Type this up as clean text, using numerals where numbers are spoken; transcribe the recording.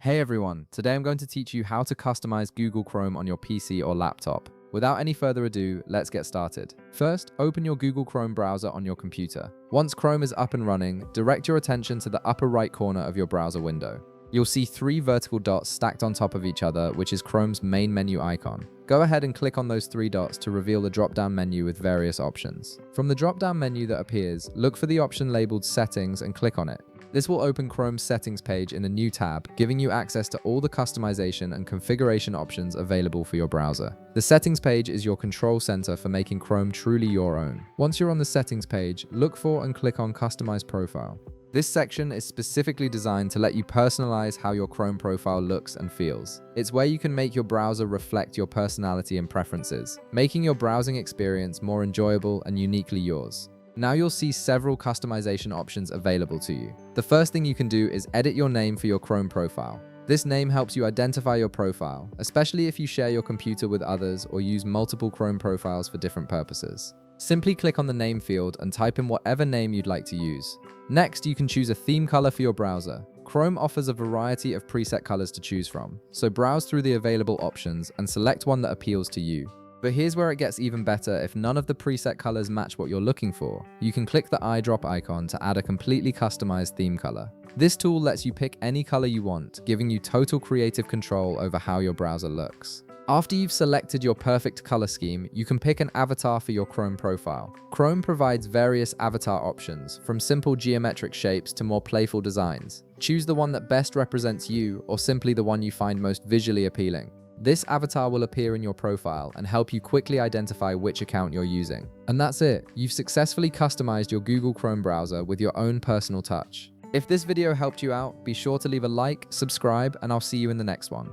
Hey everyone, today I'm going to teach you how to customize Google Chrome on your PC or laptop. Without any further ado, let's get started. First, open your Google Chrome browser on your computer. Once Chrome is up and running, direct your attention to the upper right corner of your browser window. You'll see three vertical dots stacked on top of each other, which is Chrome's main menu icon. Go ahead and click on those three dots to reveal the drop-down menu with various options. From the drop-down menu that appears, look for the option labeled Settings and click on it. This will open Chrome's settings page in a new tab, giving you access to all the customization and configuration options available for your browser. The settings page is your control center for making Chrome truly your own. Once you're on the settings page, look for and click on Customize Profile. This section is specifically designed to let you personalize how your Chrome profile looks and feels. It's where you can make your browser reflect your personality and preferences, making your browsing experience more enjoyable and uniquely yours. Now you'll see several customization options available to you. The first thing you can do is edit your name for your Chrome profile. This name helps you identify your profile, especially if you share your computer with others or use multiple Chrome profiles for different purposes. Simply click on the name field and type in whatever name you'd like to use. Next, you can choose a theme color for your browser. Chrome offers a variety of preset colors to choose from, so browse through the available options and select one that appeals to you. But here's where it gets even better. If none of the preset colors match what you're looking for, you can click the eyedrop icon to add a completely customized theme color. This tool lets you pick any color you want, giving you total creative control over how your browser looks. After you've selected your perfect color scheme, you can pick an avatar for your Chrome profile. Chrome provides various avatar options, from simple geometric shapes to more playful designs. Choose the one that best represents you, or simply the one you find most visually appealing. This avatar will appear in your profile and help you quickly identify which account you're using. And that's it. You've successfully customized your Google Chrome browser with your own personal touch. If this video helped you out, be sure to leave a like, subscribe, and I'll see you in the next one.